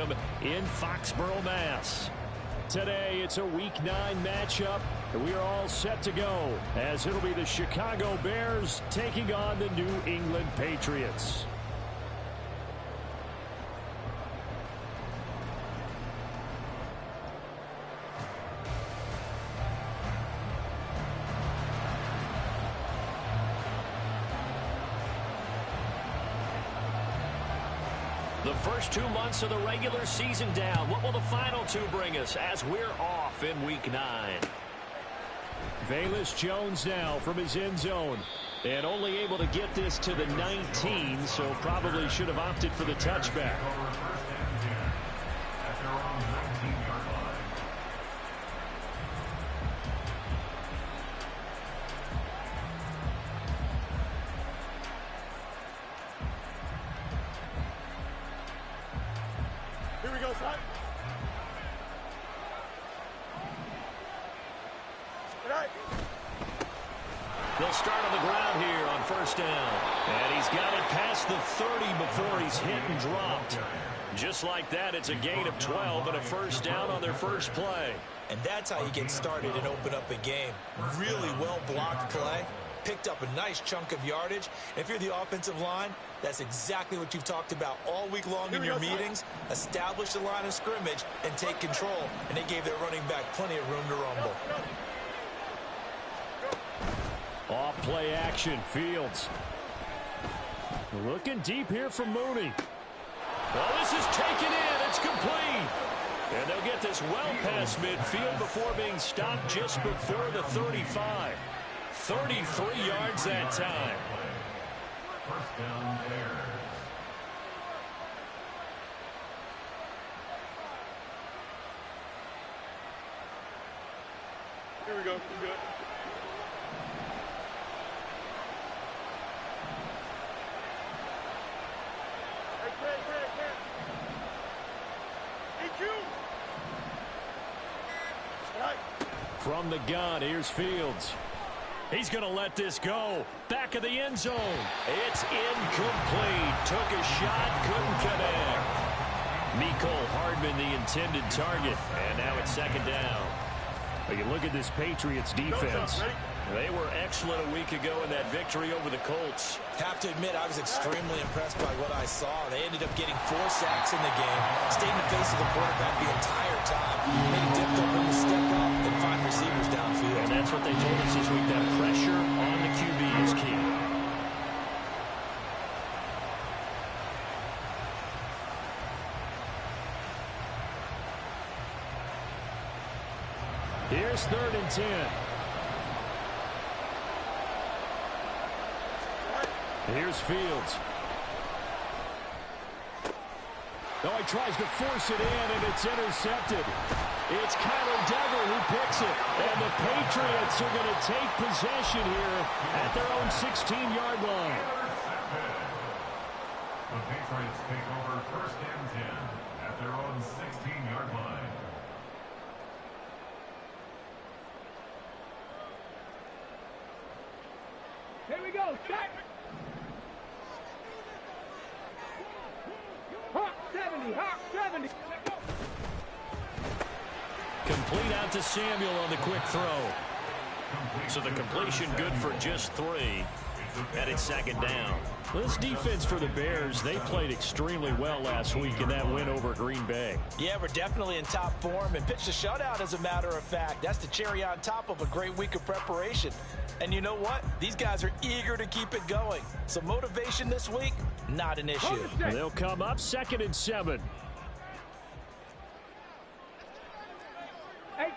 Stadium in Foxborough, Mass. Today, it's a Week 9 matchup, and we are all set to go, as it'll be the Chicago Bears taking on the New England Patriots. The first 2 months of the regular season down. What will the final 2 bring us as we're off in Week 9? Velus Jones now from his end zone. And only able to get this to the 19, so probably should have opted for the touchback. Here we go, son. They'll start on the ground here on first down. And he's got it past the 30 before he's hit and dropped. Just like that, it's a gain of 12 and a first down on their first play. And that's how you get started and open up a game. Really well-blocked play. Picked up a nice chunk of yardage. If you're the offensive line, that's exactly what you've talked about all week long in your meetings. Establish the line of scrimmage and take control. And they gave their running back plenty of room to rumble. Off play action, Fields. Looking deep here from Mooney. Well, this is taken in. It's complete. And they'll get this well past midfield before being stopped just before the 35. 33 yards that time. First down, Bears. Here we go. We're good. From the gun, here's Fields. He's going to let this go. Back of the end zone. It's incomplete. Took a shot, couldn't connect. Mecole Hardman, the intended target. And now it's second down. But you look at this Patriots defense. They were excellent a week ago in that victory over the Colts. Have to admit, I was extremely impressed by what I saw. They ended up getting 4 sacks in the game. Stayed in the face of the quarterback the entire time. Made it difficult for him to step up and find receivers downfield. And that's what they told us this week. That pressure on the QB is key. Here's 3rd and 10. Here's Fields. Oh, he tries to force it in, and it's intercepted. It's Kyler Duggar who picks it. And the Patriots are going to take possession here at their own 16-yard line. The Patriots take over 1st and 10 at their own 16-yard line. Here we go. Start. Hawk 70. Hawk 70. Complete out to Samuel on the quick throw. So the completion good for just 3. And it's second down. This defense for the Bears, they played extremely well last week in that win over Green Bay. Yeah, we're definitely in top form and pitched a shutout, as a matter of fact. That's the cherry on top of a great week of preparation. And you know what? These guys are eager to keep it going. So motivation this week, not an issue. They'll come up 2nd and 7. 18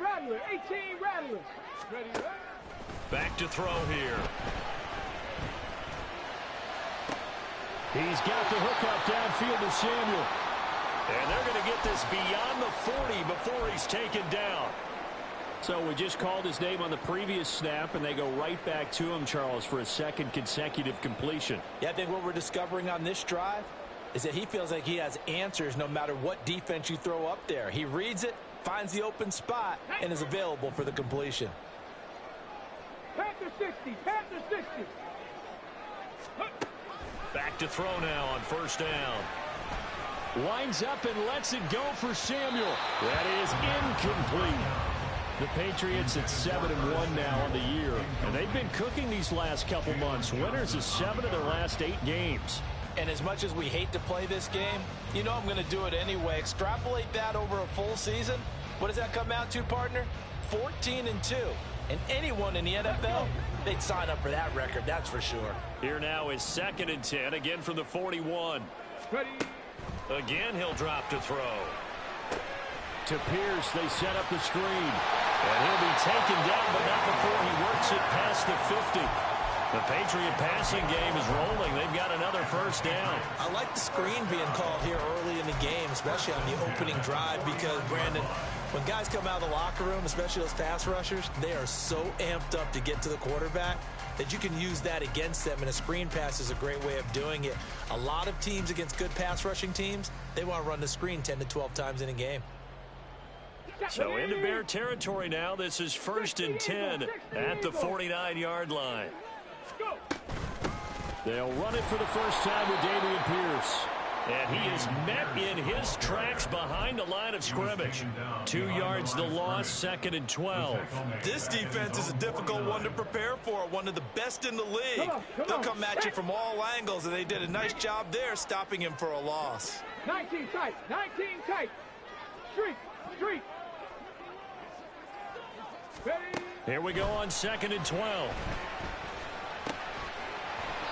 Rattler. 18 Rattler. Ready, right? Back to throw here. He's got the hook up downfield to Samuel. And they're going to get this beyond the 40 before he's taken down. So we just called his name on the previous snap, and they go right back to him, Charles, for a 2nd consecutive completion. Yeah, I think what we're discovering on this drive is that he feels like he has answers no matter what defense you throw up there. He reads it, finds the open spot, and is available for the completion. Panther 60. Panther 60. Back to throw now on 1st down. Winds up and lets it go for Samuel. That is incomplete. The Patriots at 7-1 now on the year. And they've been cooking these last couple months. Winners of 7 of their last 8 games. And as much as we hate to play this game, you know I'm going to do it anyway. Extrapolate that over a full season. What does that come out to, partner? 14-2. And anyone in the NFL, they'd sign up for that record, that's for sure. Here now is 2nd and 10, again from the 41. Ready. Again, he'll drop to throw. To Pierce, they set up the screen. And he'll be taken down, but not before he works it past the 50. The Patriot passing game is rolling. They've got another first down. I like the screen being called here early in the game, especially on the opening drive, because, Brandon, when guys come out of the locker room, especially those pass rushers, they are so amped up to get to the quarterback that you can use that against them, and a screen pass is a great way of doing it. A lot of teams against good pass rushing teams, they want to run the screen 10 to 12 times in a game. So into Bear territory now. This is 1st and 10 at the 49-yard line. They'll run it for the first time with Dameon Pierce. And he is met in his tracks behind the line of scrimmage. 2 yards the loss, 2nd and 12. This defense is a difficult one to prepare for, one of the best in the league. They'll come at you from all angles, and they did a nice job there stopping him for a loss. 19 tight. 19 tight. Street. Street. Ready. Here we go on 2nd and 12.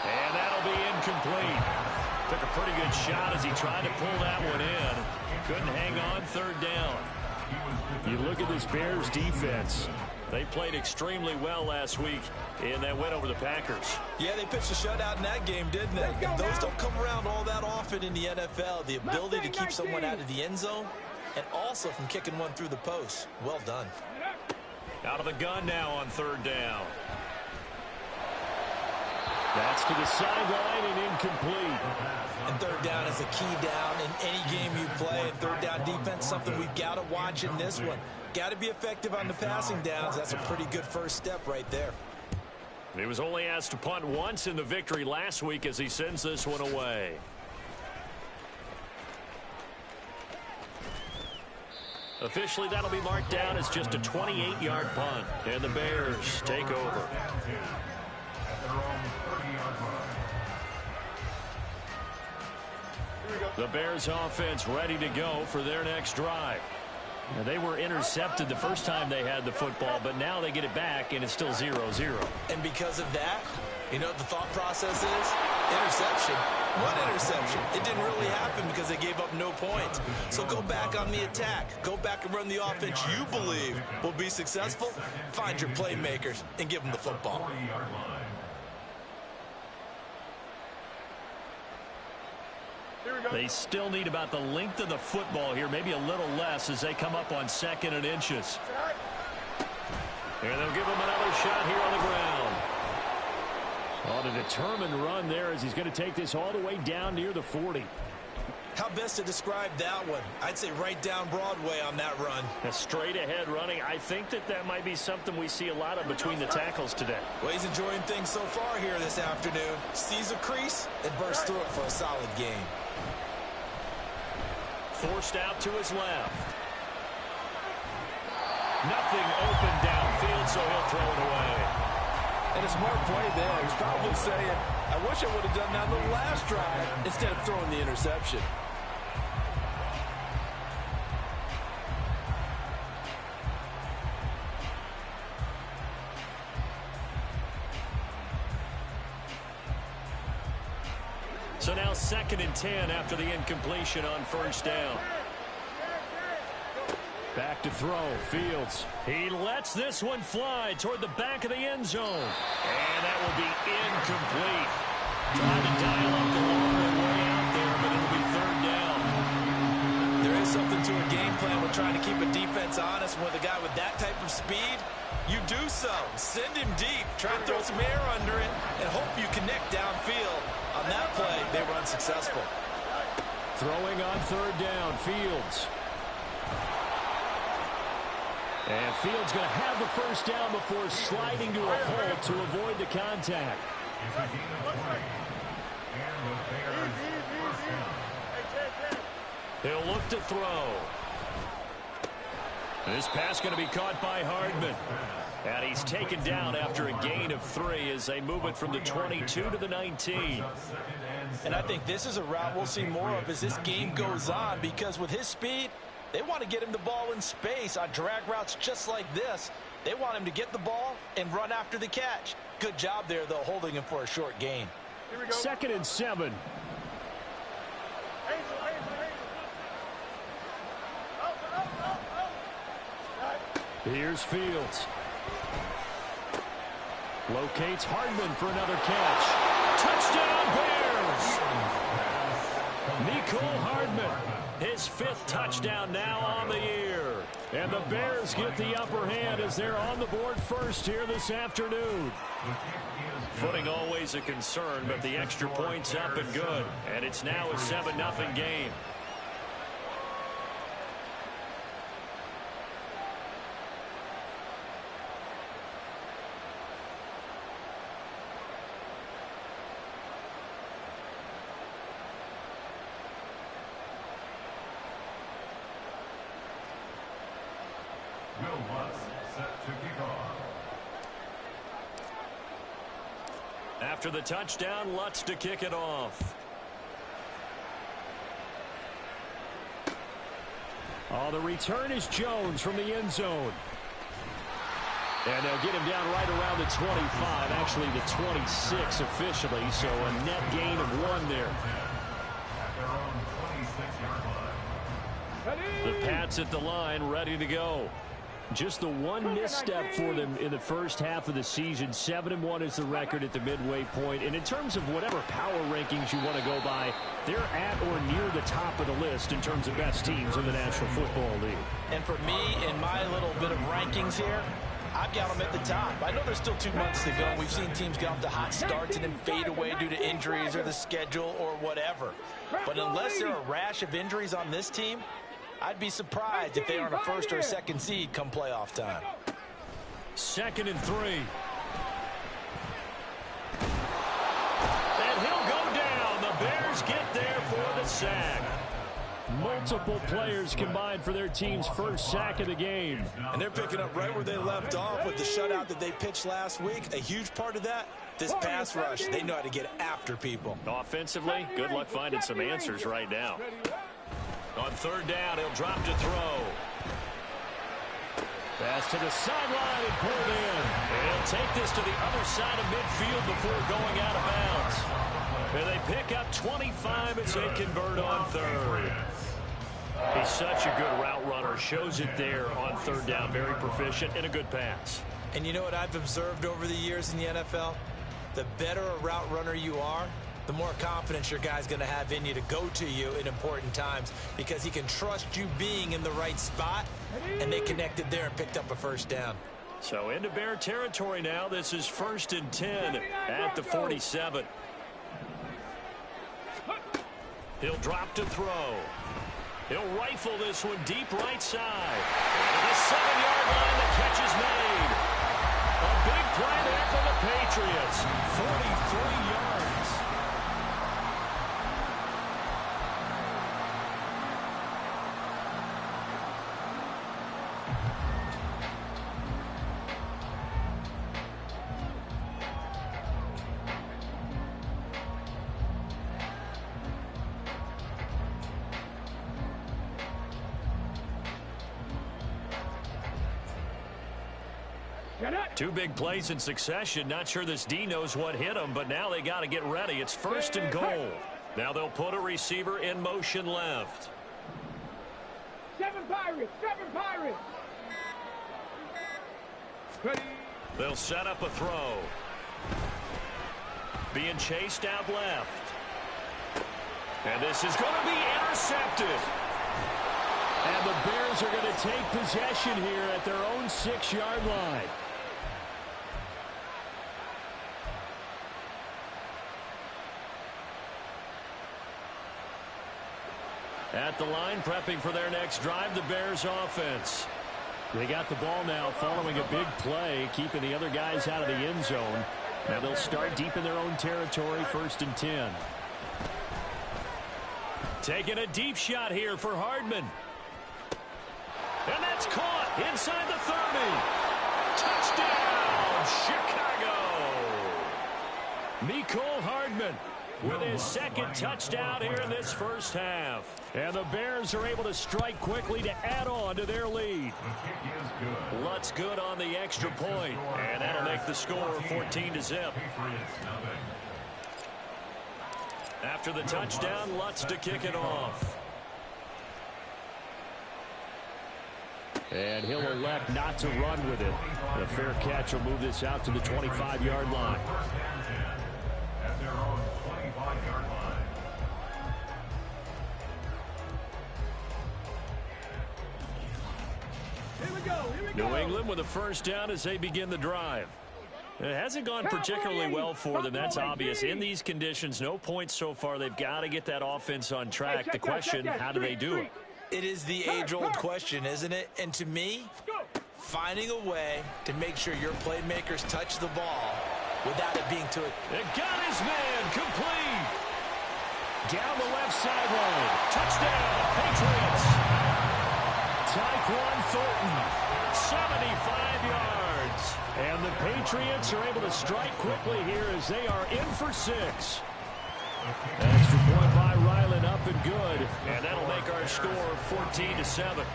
And that'll be incomplete. Took a pretty good shot as he tried to pull that one in. Couldn't hang on 3rd down. You look at this Bears defense. They played extremely well last week in that win over the Packers. Yeah, they pitched a shutout in that game, didn't they? And those don't come around all that often in the NFL. The ability to keep someone out of the end zone and also from kicking one through the post. Well done. Out of the gun now on 3rd down. That's to the sideline and incomplete. And 3rd down is a key down in any game you play. And 3rd down defense, something we've got to watch in this one. Got to be effective on the passing downs. That's a pretty good first step right there. He was only asked to punt once in the victory last week as he sends this one away. Officially, that'll be marked down as just a 28-yard punt. And the Bears take over. The Bears offense ready to go for their next drive. Now, they were intercepted the first time they had the football, but now they get it back, and it's still 0-0. And because of that, you know what the thought process is? Interception. What interception? It didn't really happen because they gave up no points. So go back on the attack. Go back and run the offense you believe will be successful. Find your playmakers and give them the football. They still need about the length of the football here, maybe a little less as they come up on 2nd and inches. And they'll give him another shot here on the ground. On a determined run there as he's going to take this all the way down near the 40. How best to describe that one? I'd say right down Broadway on that run. A straight ahead running. I think that might be something we see a lot of between the tackles today. Well, he's enjoying things so far here this afternoon. Sees a crease and bursts through it for a solid gain. Forced out to his left. Nothing open downfield, so he'll throw it away. And a smart play there. He's probably saying, I wish I would have done that the last drive instead of throwing the interception. So now 2nd and 10 after the incompletion on 1st down. Back to throw. Fields. He lets this one fly toward the back of the end zone. And that will be incomplete. Trying to dial up the long way out there, but it'll be 3rd down. There is something to a game plan with trying to keep a defense honest. With a guy with that type of speed, you do so. Send him deep. Try and throw some air under it and hope you connect downfield. On that play, they were unsuccessful. Throwing on 3rd down, Fields. And Fields going to have the first down before sliding to a hole to avoid the contact. It's a gain of 20. And the Bears first down. He'll look to throw. This pass going to be caught by Hardman. And he's taken down after a gain of 3 as they move it from the 22 to the 19. And I think this is a route we'll see more of as this game goes on, because with his speed, they want to get him the ball in space on drag routes just like this. They want him to get the ball and run after the catch. Good job there, though, holding him for a short gain. 2nd and 7. Here's Fields. Locates Hardman for another catch. Touchdown, Bears! Nicole Hardman, his 5th touchdown now on the year. And the Bears get the upper hand as they're on the board first here this afternoon. Footing always a concern, but the extra point's up and good. And it's now a 7-0 game. After the touchdown, Lutz to kick it off. Oh, the return is Jones from the end zone. And they'll get him down right around the 25, actually the 26 officially, so a net gain of 1 there. The Pats at the line, ready to go. Just the one misstep for them in the first half of the season. 7-1 is the record at the midway point. And in terms of whatever power rankings you want to go by, they're at or near the top of the list in terms of best teams in the National Football League. And for me, in my little bit of rankings here, I've got them at the top. I know there's still 2 months to go. We've seen teams get off to hot starts and then fade away due to injuries or the schedule or whatever. But unless there are a rash of injuries on this team, I'd be surprised if they aren't a 1st or a 2nd seed come playoff time. 2nd and 3. And he'll go down. The Bears get there for the sack. Multiple players combined for their team's first sack of the game. And they're picking up right where they left off with the shutout that they pitched last week. A huge part of that, this pass rush. They know how to get after people. Offensively, good luck finding some answers right now. On 3rd down, he'll drop to throw. Pass to the sideline and pulled in. And he'll take this to the other side of midfield before going out of bounds. And they pick up 25 as they convert on 3rd. He's such a good route runner. Shows it there on 3rd down. Very proficient and a good pass. And you know what I've observed over the years in the NFL? The better a route runner you are, the more confidence your guy's going to have in you to go to you in important times, because he can trust you being in the right spot, and they connected there and picked up a 1st down. So into Bear territory now. This is 1st and 10 at the 47. He'll drop to throw. He'll rifle this one deep right side. And the 7-yard line, the catch is made. A big play there for the Patriots. 43 yards. Two big plays in succession. Not sure this D knows what hit him, but now they got to get ready. It's 1st and goal. Now they'll put a receiver in motion left. 7 Pirates, 7 Pirates. They'll set up a throw. Being chased out left. And this is going to be intercepted. And the Bears are going to take possession here at their own 6-yard line. At the line, prepping for their next drive, the Bears offense. They got the ball now following a big play, keeping the other guys out of the end zone. Now they'll start deep in their own territory, 1st and 10. Taking a deep shot here for Hardman. And that's caught inside the 30. Touchdown, Chicago. Mecole Hardman with his second touchdown here in this first half. And the Bears are able to strike quickly to add on to their lead. Lutz good on the extra point, and that'll make the score 14-0. After the touchdown, Lutz to kick it off. And he'll elect not to run with it. The fair catch will move this out to the 25-yard line. At their own 25-yard line. Here we go. New England with a first down as they begin the drive. It hasn't gone particularly well for them, that's obvious. In these conditions, no points so far. They've got to get that offense on track. The question, how do they do it? It is the age-old question, isn't it? And to me, finding a way to make sure your playmakers touch the ball without it being too... It got his man complete. Down the left sideline. Touchdown, Patriots. Tyquan Thornton, 75 yards. And the Patriots are able to strike quickly here as they are in for 6. Extra point by Ryland, up and good. And that'll make our score 14-7.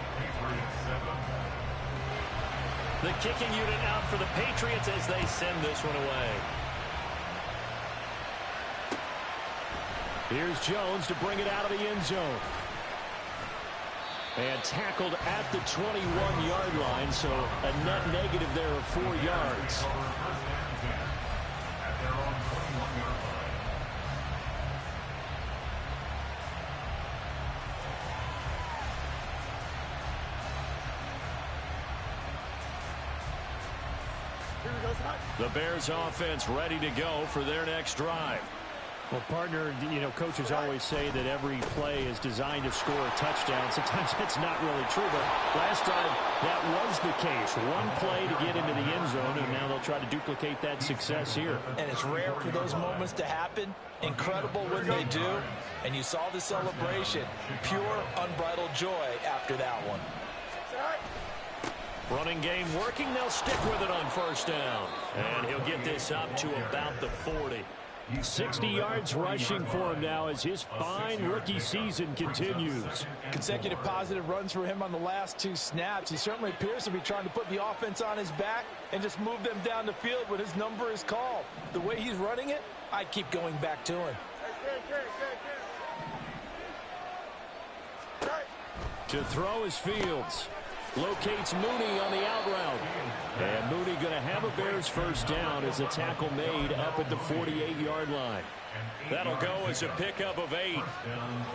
The kicking unit out for the Patriots as they send this one away. Here's Jones to bring it out of the end zone. And tackled at the 21-yard line, so a net negative there of 4 yards. The Bears offense ready to go for their next drive. Well, partner, coaches always say that every play is designed to score a touchdown. Sometimes that's not really true, but last drive, that was the case. One play to get into the end zone, and now they'll try to duplicate that success here. And it's rare for those moments to happen. Incredible when they do. And you saw the celebration. Pure, unbridled joy after that one. Running game working. They'll stick with it on first down. And he'll get this up to about the 40. 60 yards rushing for him now as his fine rookie season continues. Consecutive positive runs for him on the last 2 snaps. He certainly appears to be trying to put the offense on his back and just move them down the field when his number is called. The way he's running it, I keep going back to him. To throw is Fields. Locates Mooney on the out route. And Mooney going to have a Bears first down as the tackle made up at the 48-yard line. That'll go as a pickup of 8.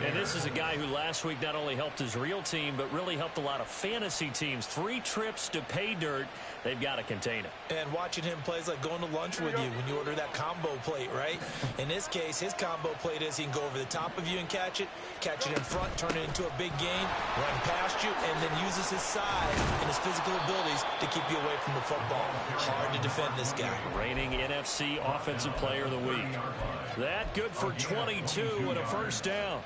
And this is a guy who last week not only helped his real team, but really helped a lot of fantasy teams. 3 trips to pay dirt. They've got to contain it. And watching him play is like going to lunch with you when you order that combo plate, right? In this case, his combo plate is he can go over the top of you and catch it in front, turn it into a big gain, run past you, and then uses his size and his physical abilities to keep you away from the football. Hard to defend this guy. Reigning NFC Offensive Player of the Week. That good for 22 and a first down.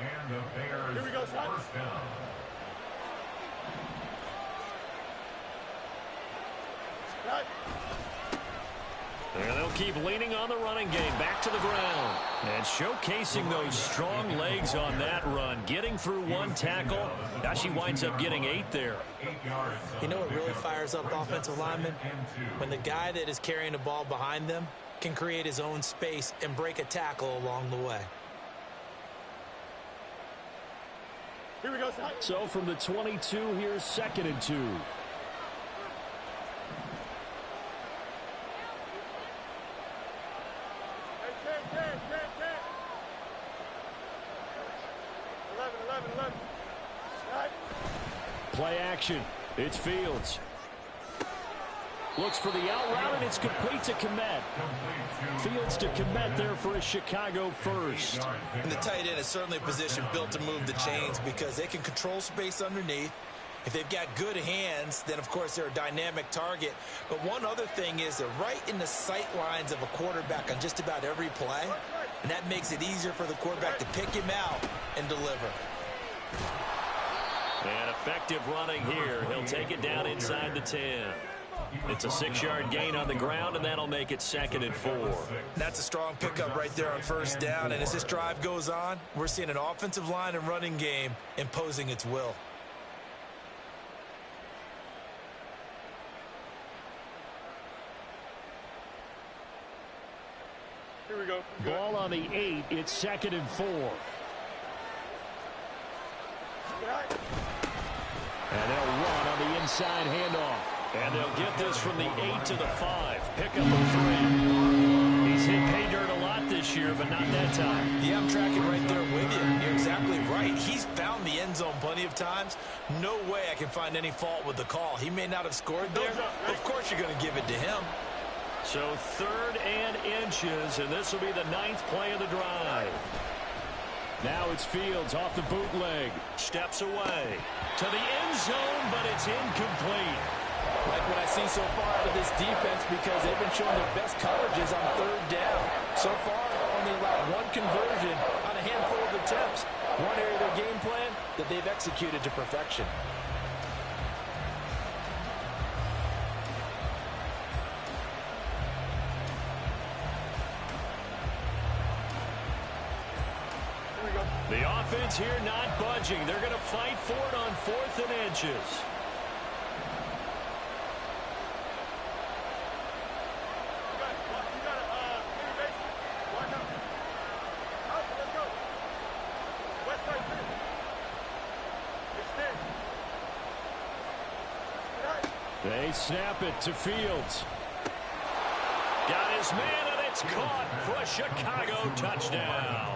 And the Bears first down. And they'll keep leaning on the running game. Back to the ground. And showcasing those strong legs on that run. Getting through 1 tackle. Gosh, he winds up getting 8 there. You know what really fires up offensive linemen? When the guy that is carrying the ball behind them can create his own space and break a tackle along the way. Here we go, son. So from the 22, here's 2nd and 2. Play action. It's Fields. Looks for the out route, and it's complete to Kmet. Fields to Kmet there for a Chicago first. And the tight end is certainly a position built to move the chains because they can control space underneath. If they've got good hands, then, of course, they're a dynamic target. But one other thing is they're right in the sight lines of a quarterback on just about every play. and that makes it easier for the quarterback to pick him out and deliver. And effective running here. He'll take it down inside the 10. It's a 6-yard gain on the ground, and that'll make it 2nd and 4. That's a strong pickup right there on first down, and as this drive goes on, we're seeing an offensive line and running game imposing its will. Here we go. Ball on the 8. It's 2nd and 4. And they'll run on the inside handoff. And they'll get this from the 8 to the 5. Pick up a 3. He's hit pay dirt a lot this year, but not that time. Yeah, I'm tracking right there with you. You're exactly right. He's found the end zone plenty of times. No way I can find any fault with the call. He may not have scored there. Of course you're going to give it to him. So 3rd and inches, and this will be the 9th play of the drive. Now it's Fields off the bootleg. Steps away to the end zone, but it's incomplete. Like what I see so far out of this defense, because they've been showing their best coverages on 3rd down. So far, only allowed 1 conversion on a handful of attempts. One area of their game plan that they've executed to perfection. The offense here not budging. They're going to fight for it on 4th and inches. They snap it to Fields. Got his man, and it's caught for a Chicago touchdown.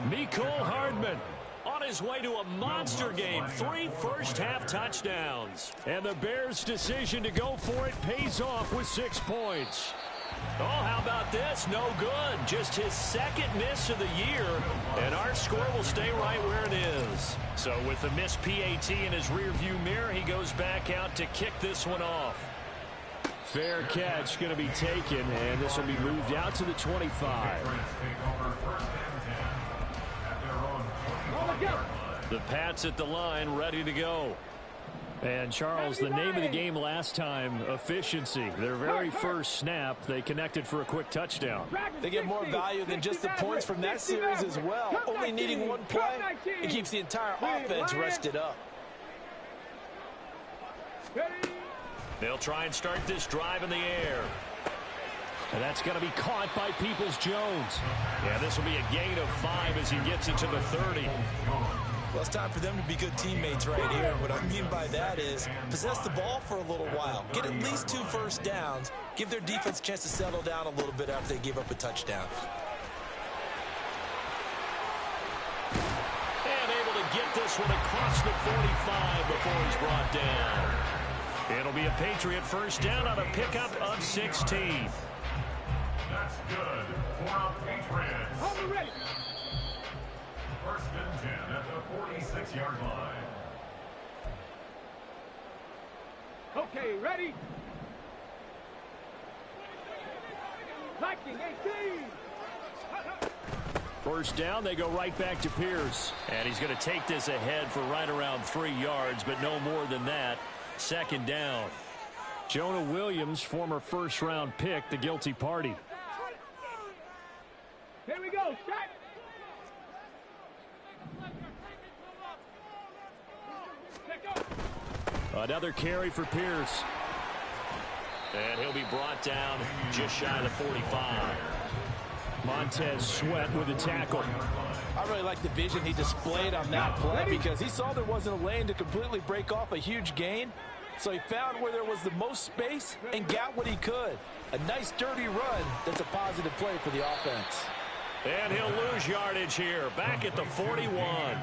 Mecole Hardman on his way to a monster game. 3 first-half touchdowns. And the Bears' decision to go for it pays off with 6 points. Oh, how about this? No good. Just his 2nd miss of the year, and our score will stay right where it is. So with the missed PAT in his rearview mirror, he goes back out to kick this one off. Fair catch going to be taken, and this will be moved out to the 25. The Pats at the line, ready to go. And, Charles, the name of the game last time, efficiency. Their very first snap, they connected for a quick touchdown. They get more value than just the points from that series as well. Only needing 1 play, it keeps the entire offense rested up. They'll try and start this drive in the air. And that's going to be caught by Peoples-Jones. Yeah, this will be a gain of 5 as he gets it to the 30. Well, it's time for them to be good teammates right here. What I mean by that is possess the ball for a little while. Get at least 2 first downs. Give their defense a chance to settle down a little bit after they give up a touchdown. And able to get this one across the 45 before he's brought down. It'll be a Patriot first down on a pickup of 16. That's good for the Patriots. Hold ready. 1st and 10 at the 46-yard line. Okay, ready? Viking 18. First down, they go right back to Pierce. And he's going to take this ahead for right around 3 yards, but no more than that. 2nd down. Jonah Williams, former first-round pick, the guilty party. Here we go. Shot. Another carry for Pierce. And he'll be brought down just shy of the 45. Montez Sweat with a tackle. I really like the vision he displayed on that play because he saw there wasn't a lane to completely break off a huge gain. So he found where there was the most space and got what he could. A nice dirty run that's a positive play for the offense. And he'll lose yardage here, back at the 41.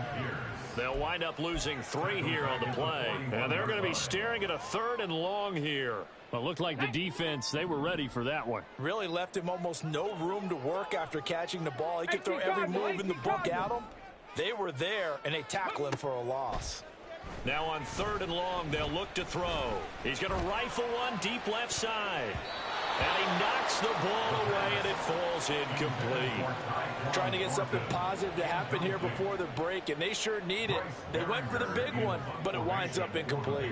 They'll wind up losing 3 here on the play. And they're going to be staring at a 3rd and long here. Well, it looked like the defense, they were ready for that one. Really left him almost no room to work after catching the ball. He could throw every move in the book at him. They were there, and they tackle him for a loss. Now on 3rd and long, they'll look to throw. He's going to rifle one deep left side. And he knocks the ball away, and it falls incomplete. Trying to get something positive to happen here before the break, and they sure need it. They went for the big one, but it winds up incomplete.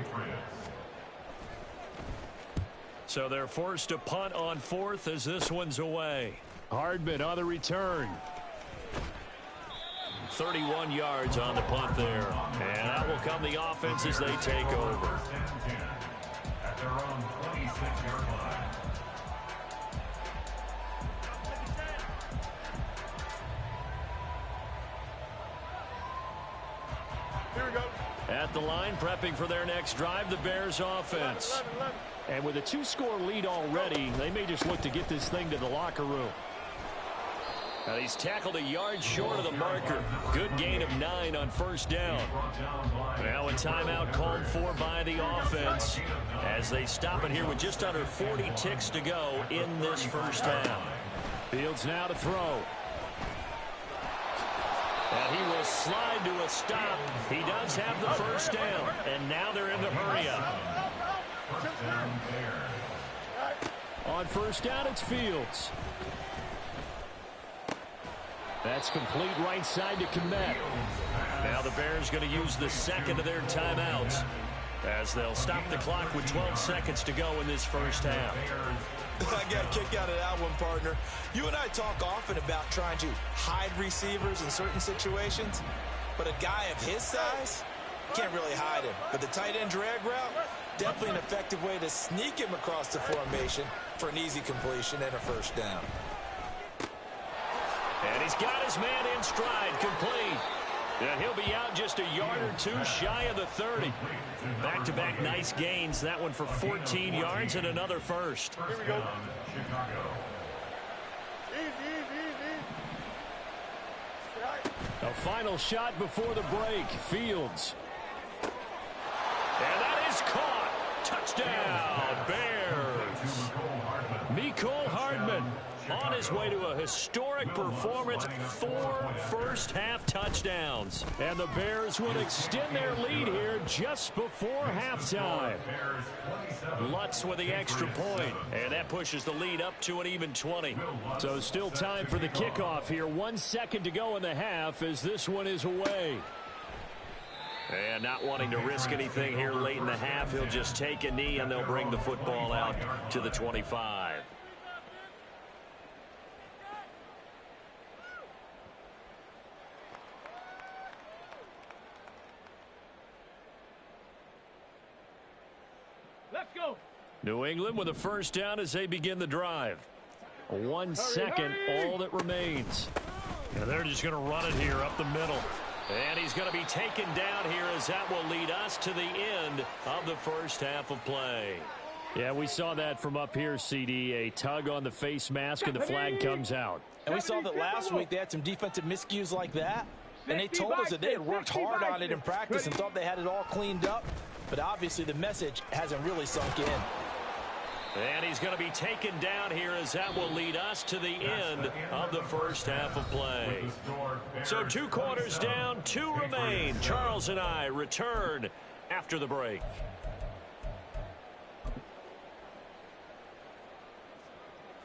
So they're forced to punt on fourth as this one's away. Hardman on the return. 31 yards on the punt there. And that will come the offense as they take over. At their own 26-yard line. Here we go. At the line, prepping for their next drive, the Bears offense. 11. And with a 2-score lead already, they may just look to get this thing to the locker room. And he's tackled a yard short of the marker. Good gain of 9 on first down. Now a timeout called for by the offense as they stop it here with just under 40 ticks to go in this first half. Fields now to throw. And he will slide to a stop. He does have the first down. And now they're in the hurry-up. On first down, it's Fields. That's complete right side to Kmet. Now the Bears going to use the second of their timeouts as they'll stop the clock with 12 seconds to go in this first half. I got a kick out of that one, partner. You and I talk often about trying to hide receivers in certain situations, but a guy of his size can't really hide him. But the tight end drag route, definitely an effective way to sneak him across the formation for an easy completion and a first down. And he's got his man in stride, complete. And he'll be out just a yard or two shy of the 30. Back-to-back nice gains. That one for 14 yards and another first. Here we go. A final shot before the break. Fields. And that is caught. Touchdown, Bears. Mecole Hardman on his way to a historic performance. 4 first-half touchdowns. And the Bears will extend their lead here just before halftime. Lutz with the extra point. And that pushes the lead up to an even 20. So still time for the kickoff here. 1 second to go in the half as this one is away. And not wanting to risk anything here late in the half, he'll just take a knee and they'll bring the football out to the 25. Let's go. New England with a first down as they begin the drive. 1 second, all that remains. And they're just going to run it here up the middle. And he's going to be taken down here as that will lead us to the end of the first half of play. Yeah, we saw that from up here, CD. A tug on the face mask and the flag comes out. And we saw that last week they had some defensive miscues like that. And they told us that they had worked hard on it in practice and thought they had it all cleaned up. But obviously the message hasn't really sunk in. And he's going to be taken down here as that will lead us to the end of the first half of play. So 2 quarters down, 2 remain. Charles and I return after the break.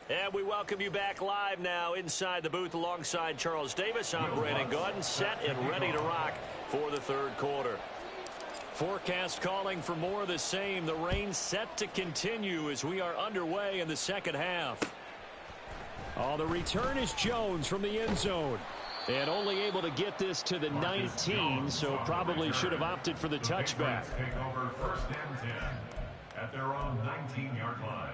And we welcome you back live now inside the booth alongside Charles Davis. I'm Brandon Gaudin, set and ready to rock for the third quarter. Forecast calling for more of the same. The rain set to continue as we are underway in the second half. Oh, the return is Jones from the end zone. And only able to get this to the 19, so probably should have opted for the touchback. Take over first and 10 at their own 19-yard line.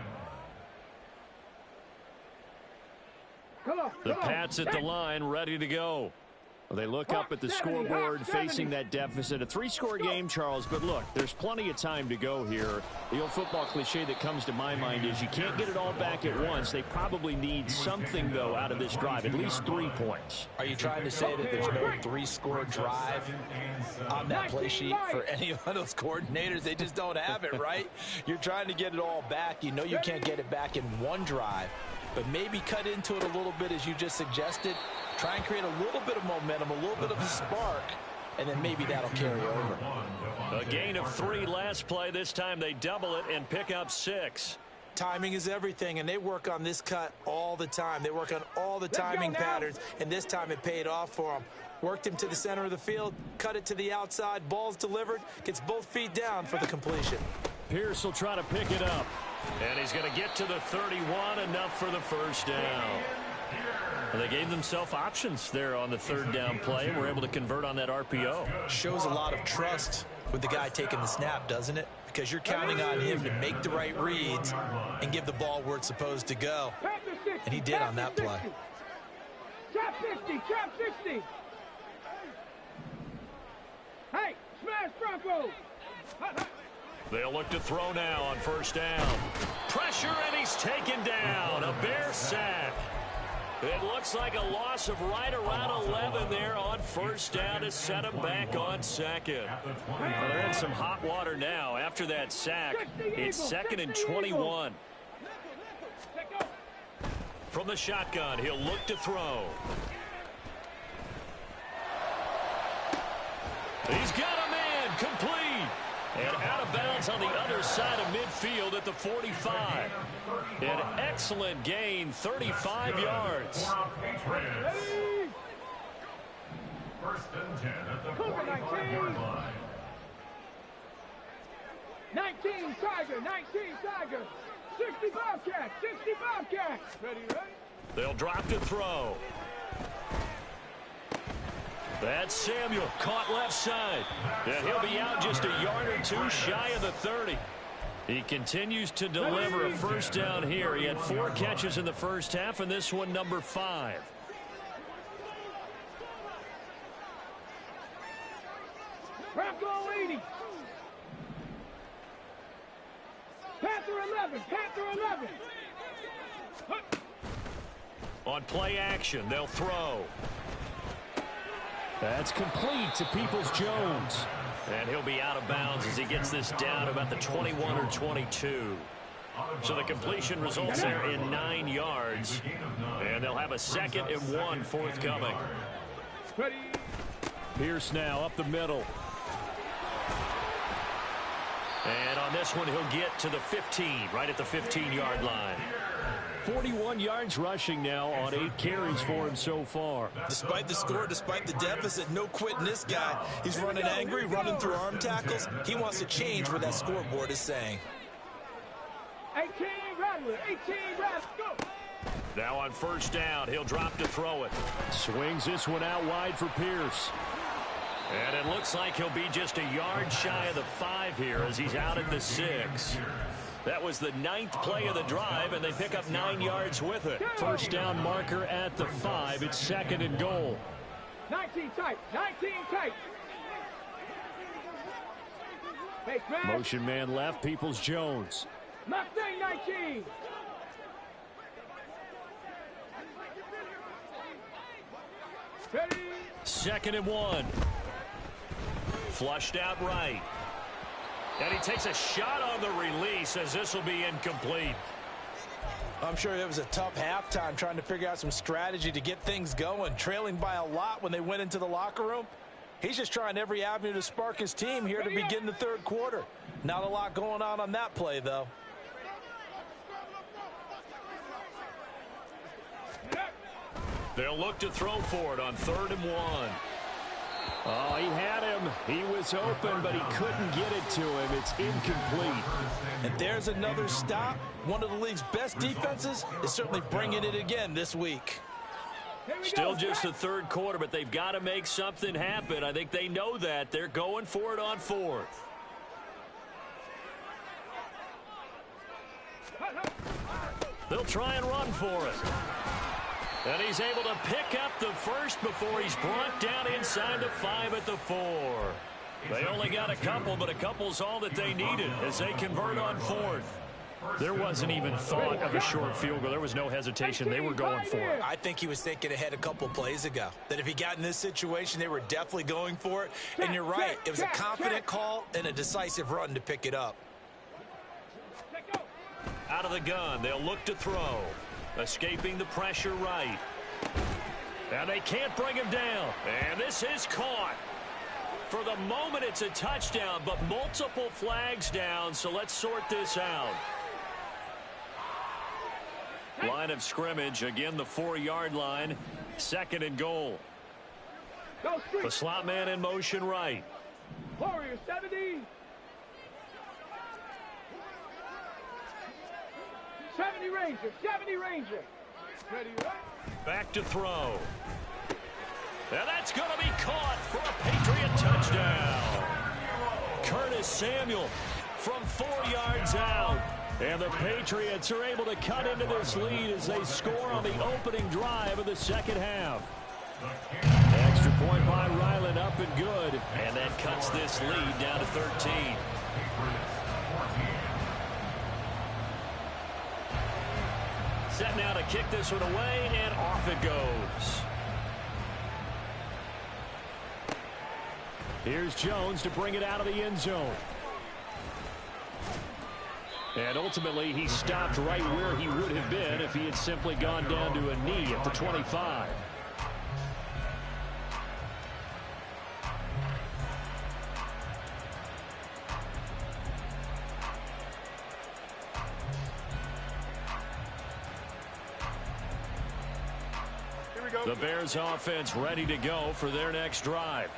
The Pats at the line, ready to go. Well, they look up at the scoreboard facing that deficit. A 3-score game, Charles, but look, there's plenty of time to go here. The old football cliche that comes to my mind is you can't get it all back at once. They probably need something, though, out of this drive, at least 3 points. Are you trying to say that there's no 3-score drive on that play sheet for any of those coordinators? They just don't have it, right? You're trying to get it all back. You know you can't get it back in one drive, but maybe cut into it a little bit as you just suggested. Try and create a little bit of momentum, a little bit of a spark, and then maybe that'll carry over. A gain of 3 last play. This time they double it and pick up 6. Timing is everything, and they work on this cut all the time. They work on all the timing patterns, and this time it paid off for them. Worked him to the center of the field, cut it to the outside, ball's delivered, gets both feet down for the completion. Pierce will try to pick it up. And he's going to get to the 31, enough for the first down. Well, they gave themselves options there on the third down play and were able to convert on that RPO. Shows a lot of trust with the guy taking the snap, doesn't it? Because you're counting on him to make the right reads and give the ball where it's supposed to go. And he did on that play. Trap 50, trap 50. Hey, smash Broncos. They'll look to throw now on first down. Pressure, and he's taken down. A Bear sack. It looks like a loss of right around 11 there on first down to set him back on second. Well, they're in some hot water now. After that sack, it's 2nd and 21. From the shotgun, he'll look to throw. He's got a man, complete. And out of bounds on the other side of midfield at the 45. An excellent gain, 35 yards. First and 10 at the 45-yard line. 19 Tiger, 19 Tiger. 60 Bobcats, 60 Bobcats. Ready? They'll drop to throw. That's Samuel, caught left side. And he'll be out just a yard or two shy of the 30. He continues to deliver a first down here. He had 4 catches in the first half, and this one number 5. Bronco 80. Panther 11, Panther 11. On play action, they'll throw. That's complete to Peoples-Jones. And he'll be out of bounds as he gets this down about the 21 or 22. So the completion results there in 9 yards. And they'll have a 2nd and 1 forthcoming. Pierce now up the middle. And on this one, he'll get to the 15, right at the 15-yard line. 41 yards rushing now on 8 carries for him so far. Despite the score, despite the deficit, no quitting this guy. He's running angry, running through arm tackles. He wants to change what that scoreboard is saying. 18 Rattler, 18 Rattler, go. Now on first down, he'll drop to throw it. Swings this one out wide for Pierce. And it looks like he'll be just a yard shy of the 5 here as he's out at the 6. That was the 9th play of the drive, and they pick up 9 yards with it. First down marker at the 5. It's 2nd and goal. 19 tight, 19 tight. Hey, motion man left, Peoples-Jones. Mustang 19. Ready? 2nd and 1. Flushed out right. And he takes a shot on the release as this will be incomplete. I'm sure it was a tough halftime trying to figure out some strategy to get things going. Trailing by a lot when they went into the locker room. He's just trying every avenue to spark his team here to begin the 3rd quarter. Not a lot going on that play, though. They'll look to throw for it on 3rd and 1. Oh, he had him. He was open, but he couldn't get it to him. It's incomplete. And there's another stop. One of the league's best defenses is certainly bringing it again this week. Still just the 3rd quarter, but they've got to make something happen. I think they know that. They're going for it on 4th. They'll try and run for it. And he's able to pick up the first before he's brought down inside the 5 at the 4. They only got a couple, but a couple's all that they needed as they convert on 4th. There wasn't even thought of a short field goal. There was no hesitation. They were going for it. I think he was thinking ahead a couple plays ago. That if he got in this situation, they were definitely going for it. And you're right. It was a confident call and a decisive run to pick it up. Out of the gun, they'll look to throw. Escaping the pressure right. And they can't bring him down. And this is caught. For the moment, it's a touchdown, but multiple flags down, so let's sort this out. Line of scrimmage, again the 4-yard line. 2nd and goal. Go street. The slot man in motion right. Warrior 70. 70 Ranger. 70 Ranger. Ready, right? Back to throw. And that's going to be caught for a Patriot touchdown. Curtis Samuel from 4 yards out. And the Patriots are able to cut into this lead as they score on the opening drive of the second half. Extra point by Ryland, up and good. And that cuts this lead down to 13. Set now to kick this one away, and off it goes. Here's Jones to bring it out of the end zone. And ultimately, he stopped right where he would have been if he had simply gone down to a knee at the 25. The Bears offense ready to go for their next drive.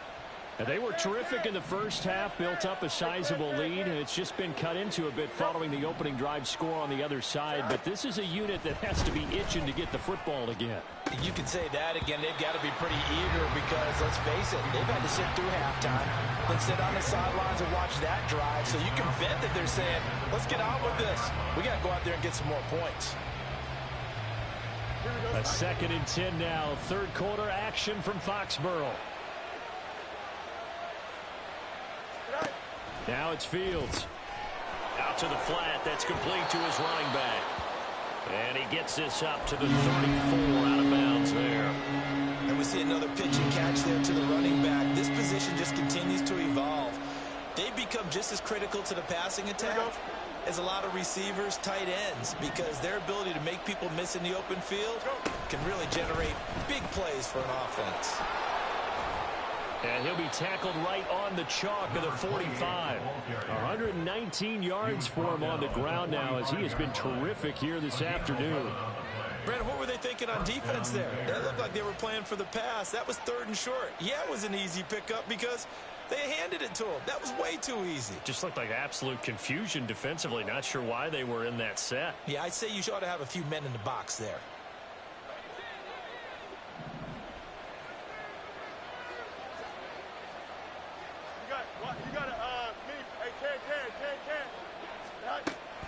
And they were terrific in the first half, built up a sizable lead, and it's just been cut into a bit following the opening drive score on the other side. But this is a unit that has to be itching to get the football again. You can say that again. They've got to be pretty eager because, let's face it, they've had to sit through halftime, then sit on the sidelines and watch that drive. So you can bet that they're saying, let's get on with this. We got to go out there and get some more points. A 2nd and 10 now. Third quarter action from Foxborough. Now it's Fields. Out to the flat. That's complete to his running back. And he gets this up to the 34, out of bounds there. And we see another pitch and catch there to the running back. This position just continues to evolve. They become just as critical to the passing attack as a lot of receivers, tight ends, because their ability to make people miss in the open field can really generate big plays for an offense. And he'll be tackled right on the chalk of the 45. 119 yards for him on the ground now as he has been terrific here this afternoon. Brandon, what were they thinking on defense there? It looked like they were playing for the pass. That was 3rd and short. Yeah, it was an easy pickup because they handed it to him. That was way too easy. Just looked like absolute confusion defensively. Not sure why they were in that set. Yeah, I'd say you ought to have a few men in the box there.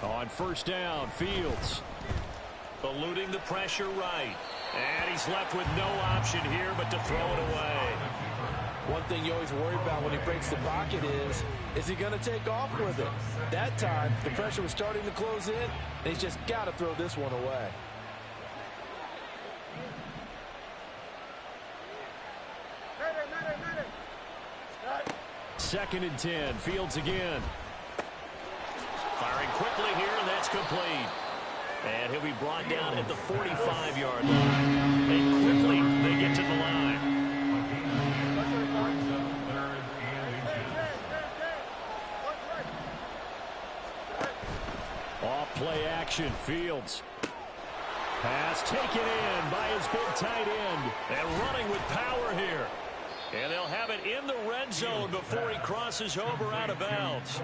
On first down, Fields eluding the pressure right. And he's left with no option here but to throw it away. One thing you always worry about when he breaks the pocket is he going to take off with it? That time, the pressure was starting to close in, and he's just got to throw this one away. Second and 10, Fields again. Firing quickly here, and that's complete. And he'll be brought down at the 45-yard line. And quickly, they get to the line. Off play action, Fields. Pass taken in by his big tight end. And running with power here. And they'll have it in the red zone before he crosses over out of bounds.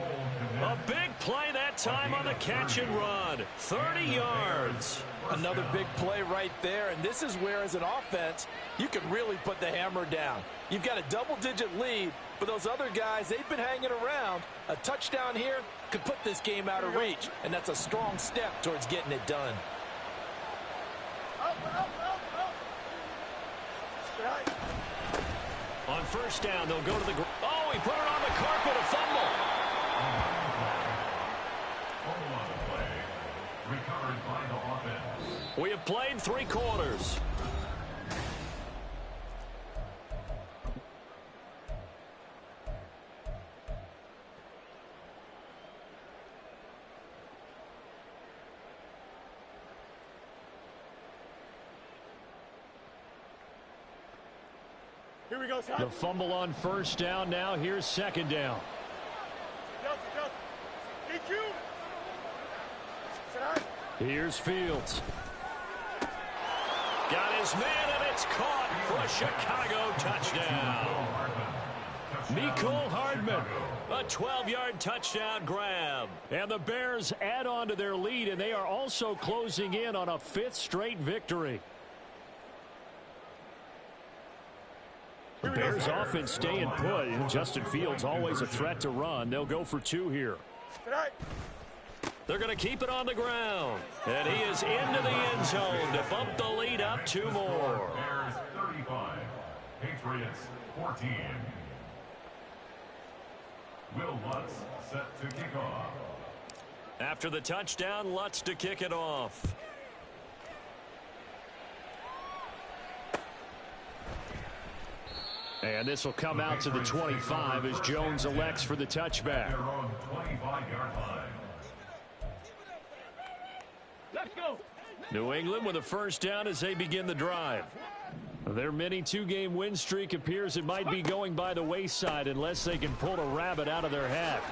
A big play that time on the catch and run. 30 yards. Another big play right there, and this is where, as an offense, you can really put the hammer down. You've got a double-digit lead, but those other guys, they've been hanging around. A touchdown here could put this game out of reach, and that's a strong step towards getting it done. On first down, they'll go to the... Oh, he put it on the carpet, a fumble. Recovered by the offense. We have played 3 quarters. Here we go, son. The fumble on first down now. Here's second down. Here's Fields. Got his man, and it's caught for a Chicago touchdown. Mecole Hardman, a 12-yard touchdown grab. And the Bears add on to their lead, and they are also closing in on a 5th straight victory. The Bears offense staying put. Justin Fields always a threat to run. They'll go for 2 here. They're going to keep it on the ground. And he is into the end zone to bump the lead up 2 more. Bears 35, Patriots 14. Will Lutz set to kick off. After the touchdown, Lutz to kick it off. And this will come out to the 25 as Jones elects for the touchback. Their own 25-yard line. Let's go. New England with a first down as they begin the drive. Their mini 2-game win streak appears it might be going by the wayside unless they can pull a rabbit out of their hat.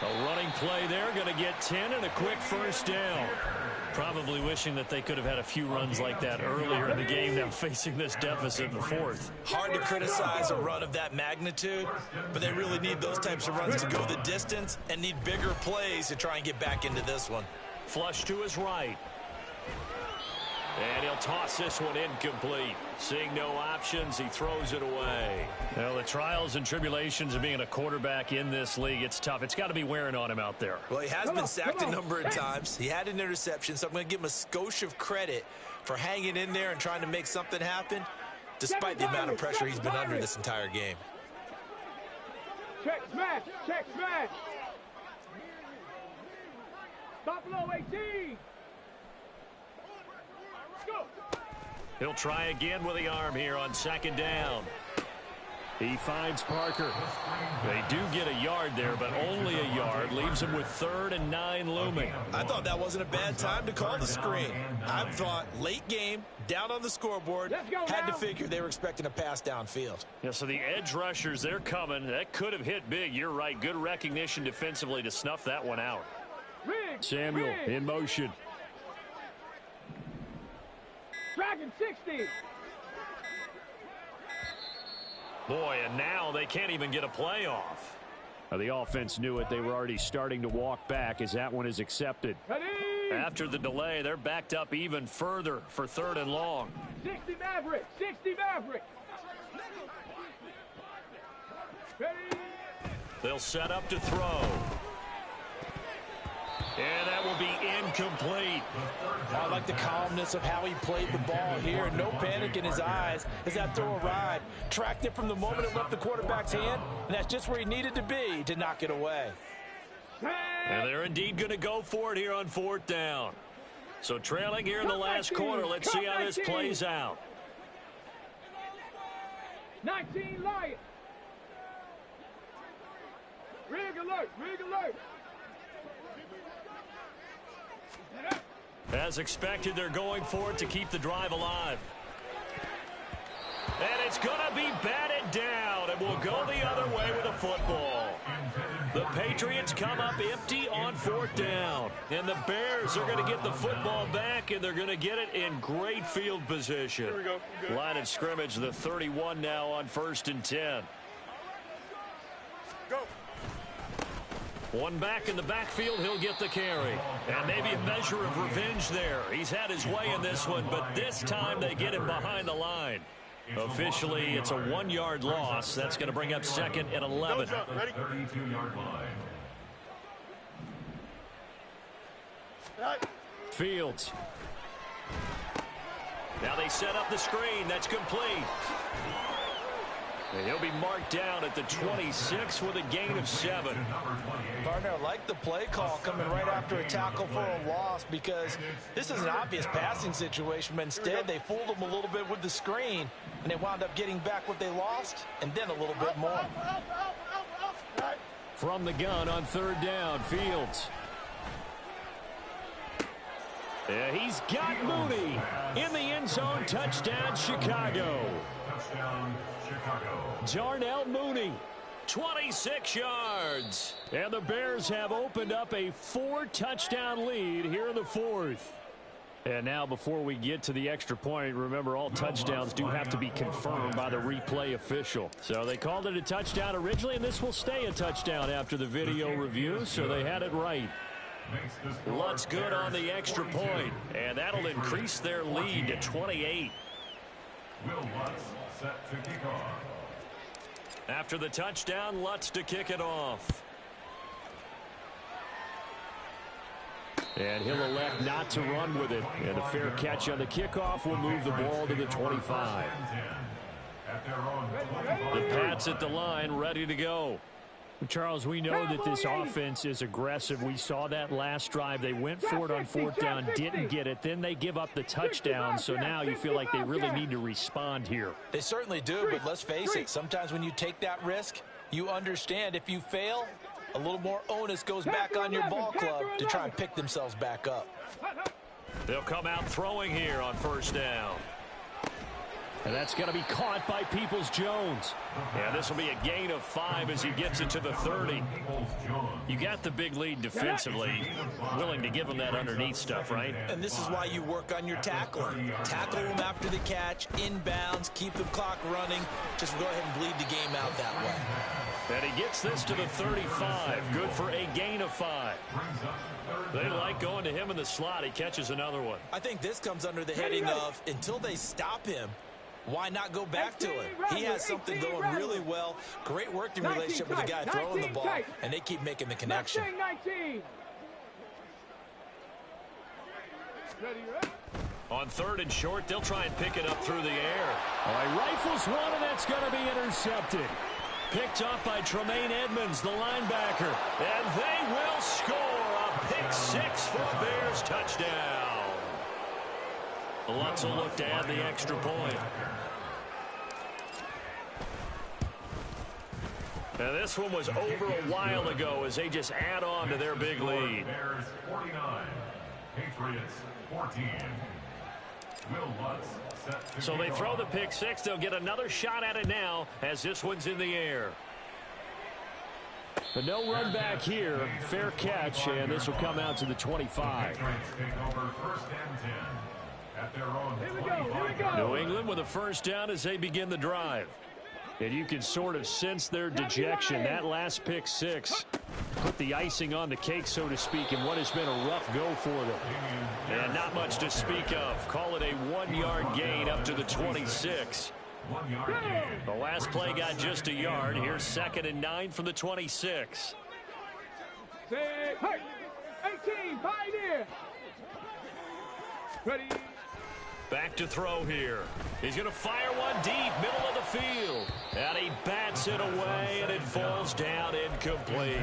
A running play there, going to get 10 and a quick first down. Probably wishing that they could have had a few runs like that earlier in the game, now facing this deficit in the 4th. Hard to criticize a run of that magnitude, but they really need those types of runs to go the distance and need bigger plays to try and get back into this one. Flush to his right. And he'll toss this one incomplete. Seeing no options, he throws it away. Well, the trials and tribulations of being a quarterback in this league, it's tough. It's got to be wearing on him out there. Well, he has been sacked a number of times. He had an interception, so I'm going to give him a skosh of credit for hanging in there and trying to make something happen, despite the amount of pressure he's been under this entire game. Check smash. Check smash. Buffalo 18. Go. He'll try again with the arm here on 2nd down. He finds Parker. They do get a yard there, but only a yard. Leaves him with 3rd and 9 looming. I thought that wasn't a bad time to call the screen. I thought late game, down on the scoreboard, had to figure they were expecting a pass downfield. Yeah, so the edge rushers, they're coming. That could have hit big. You're right. Good recognition defensively to snuff that one out. Samuel in motion. Dragon 60. Boy, and now they can't even get a play off. The offense knew it. They were already starting to walk back as that one is accepted. After the delay, they're backed up even further for 3rd and long. 60 Maverick. 60 Maverick. They'll set up to throw. And that will be incomplete. I like the calmness of how he played the ball here. No panic in his eyes as that throw arrived. Tracked it from the moment it left the quarterback's hand, and that's just where he needed to be to knock it away. And they're indeed going to go for it here on 4th down. So trailing here in the last quarter. Let's see how this plays out. 19 Lions. Rig alert. Rig alert. As expected, they're going for it to keep the drive alive. And it's going to be batted down, and we'll go the other way with the football. The Patriots come up empty on 4th down. And the Bears are going to get the football back, and they're going to get it in great field position. Here we go. Line of scrimmage, the 31 now on 1st and 10. Go. One back in the backfield, he'll get the carry. And maybe a measure of revenge there. He's had his way in this one, but this time they get him behind the line. Officially, it's a 1-yard loss. That's going to bring up 2nd and 11. 32-yard line. Fields. Now they set up the screen. That's complete. And he'll be marked down at the 26 with a gain of 7. Partner, I like the play call coming right after a tackle for a loss because this is an obvious passing situation, but instead they fooled him a little bit with the screen, and they wound up getting back what they lost and then a little bit more. From the gun on 3rd down, Fields. Yeah, he's got Mooney in the end zone. Touchdown, Chicago. Touchdown, Chicago. Darnell Mooney, 26 yards. And the Bears have opened up a 4-touchdown lead here in the 4th. And now before we get to the extra point, remember all touchdowns do have to be confirmed by the replay official. So they called it a touchdown originally, and this will stay a touchdown after the video review, so they had it right. Lutz good on the extra point, and that'll increase their lead to 28. Will Lutz set to kick off. After the touchdown, Lutz to kick it off. And he'll elect not to run with it. And a fair catch on the kickoff will move the ball to the 25. The Pats at the line, ready to go. Charles, we know that this offense is aggressive. We saw that last drive. They went for it on fourth down, didn't get it. Then they give up the touchdown. So now you feel like they really need to respond here. They certainly do, but let's face it. Sometimes when you take that risk, you understand if you fail, a little more onus goes back on your ball club to try and pick themselves back up. They'll come out throwing here on first down. And that's going to be caught by Peoples-Jones. Yeah, this will be a gain of 5 as he gets it to the 30. You got the big lead defensively. Willing to give him that underneath stuff, right? And this is why you work on your tackling. Tackle them after the catch, inbounds, keep the clock running. Just go ahead and bleed the game out that way. And he gets this to the 35. Good for a gain of 5. They like going to him in the slot. He catches another one. I think this comes under the heading of until they stop him, why not go back to him? He has something going really well. Great working relationship with the guy throwing the ball, and they keep making the connection. 19. On third and short, they'll try and pick it up through the air. All right, rifles one, and that's going to be intercepted. Picked up by Tremaine Edmonds, the linebacker. And they will score a pick 6 for a Bears touchdown. Lutz will look to add the extra point. Now this one was over a while ago as they just add on to their big lead. Bears 49, Patriots 14. Will Lutz set to So they kick throw off. the pick 6. They'll get another shot at it now as this one's in the air. But no run back here. Fair catch, and this will come out to the 25. Patriots take over first and 10 at their own Here we go. New England with a first down as they begin the drive. And you can sort of sense their dejection. That last pick 6 put the icing on the cake, so to speak, in what has been a rough go for them. And not much to speak of. Call it a 1-yard gain up to the 26. 1 yard gain. The last play got just a yard. Here's 2nd and 9 from the 26. 18, Pioneer. Ready. Back to throw here. He's going to fire one deep, middle of the field. And he bats it away, and it falls down incomplete.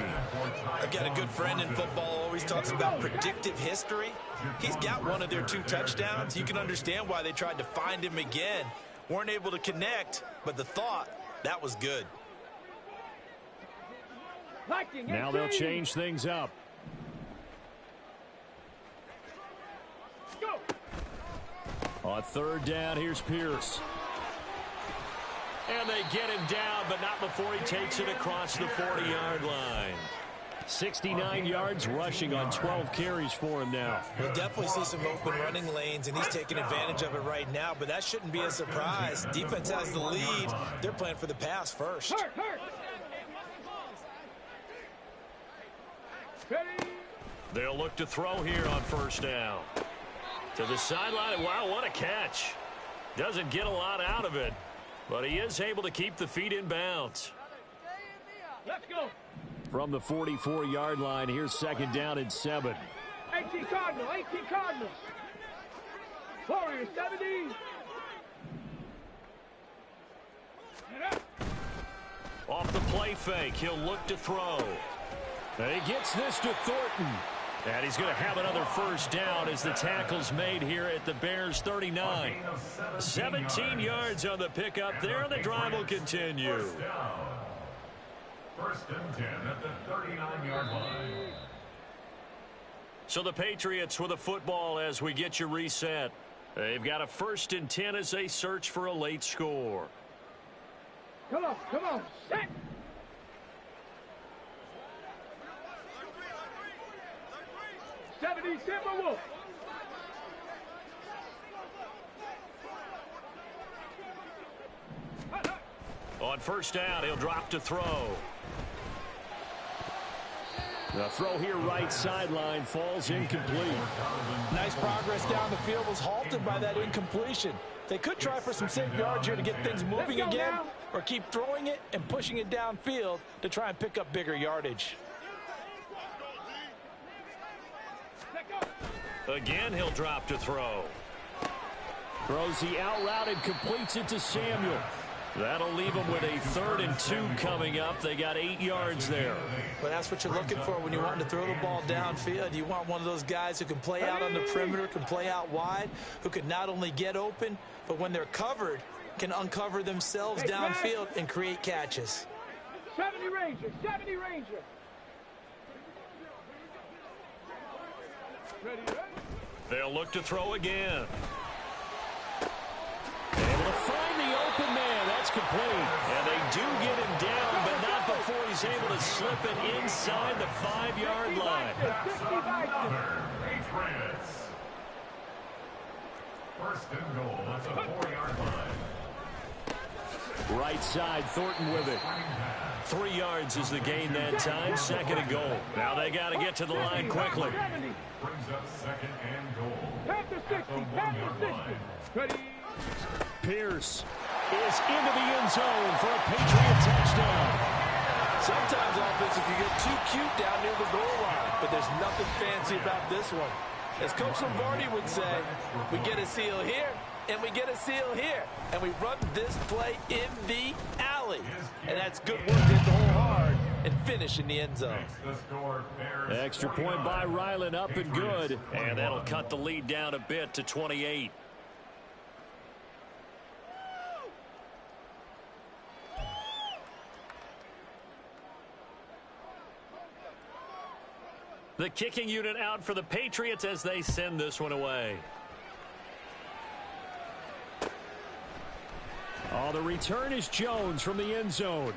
I've got a good friend in football, always talks about predictive history. He's got one of their 2 touchdowns. You can understand why they tried to find him again. Weren't able to connect, but the thought, that was good. Now they'll change things up. Go. On third down, here's Pierce. And they get him down, but not before he takes it across the 40-yard line. 69 yards rushing on 12 carries for him now. We'll definitely see some open running lanes, and he's taking advantage of it right now, but that shouldn't be a surprise. Defense has the lead. They're playing for the pass first. Hurt. Ready. They'll look to throw here on first down. To the sideline. Wow, what a catch. Doesn't get a lot out of it, but he is able to keep the feet in bounds. Let's go. From the 44-yard line, here's 2nd down and 7. 18 Cardinals. Warriors 70. Off the play fake, he'll look to throw. And he gets this to Thornton. And he's going to have another first down as the tackle's made here at the Bears 39. 17 yards on the pickup there, and the drive will continue. First and 10 at the 39-yard line. So the Patriots with a football as we get you reset. They've got a 1st and 10 as they search for a late score. Come on. Set. On first down, he'll drop to throw. The throw here right sideline falls incomplete. Nice progress down the field was halted by that incompletion. They could try for some safe yards here to get things moving again, or keep throwing it and pushing it downfield to try and pick up bigger yardage. Again, he'll drop to throw. Throws the out route and completes it to Samuel. That'll leave them with a 3rd and 2 coming up. They got 8 yards there. But that's what you're looking for when you want to throw the ball downfield. You want one of those guys who can play out on the perimeter, can play out wide, who can not only get open, but when they're covered, can uncover themselves downfield and create catches. 70 Ranger, 70 Ranger. Ready, ready. They'll look to throw again. Able to find the open man. That's complete. And they do get him down, but not before he's able to slip it inside the 5-yard line. Patriots. First and goal at the 4-yard line. Right side, Thornton with it. 3 yards is the gain that time. 2nd and goal. Now they got to get to the line quickly. Brings up 2nd and goal. Panther 60, Panther 60. Ready. Pierce is into the end zone for a Patriot touchdown. Sometimes offense, if you get too cute down near the goal line, but there's nothing fancy about this one. As Coach Lombardi would say, we get a seal here, and we get a seal here, and we run this play in the alley. And that's good work to hit the hole hard and finish in the end zone. Extra point by Ryland, up and good. And that'll cut the lead down a bit to 28. The kicking unit out for the Patriots as they send this one away. Oh, the return is Jones from the end zone.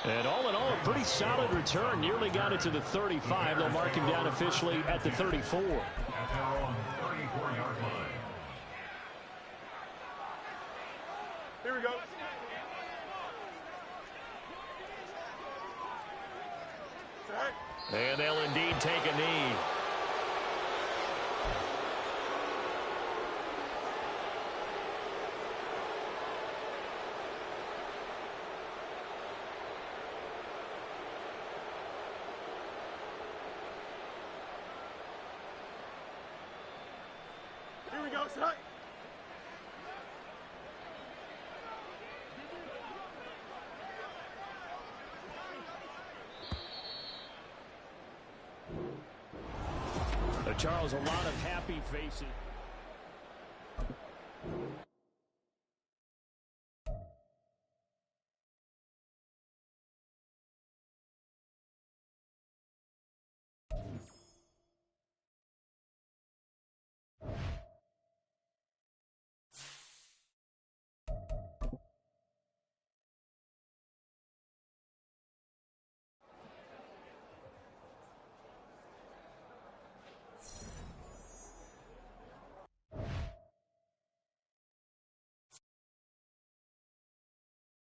And all in all, a pretty solid return. Nearly got it to the 35. They'll mark him down officially at the 34. At their own 34-yard line. Here we go. And they'll indeed take a knee. Here we go, set. Charles, a lot of happy faces.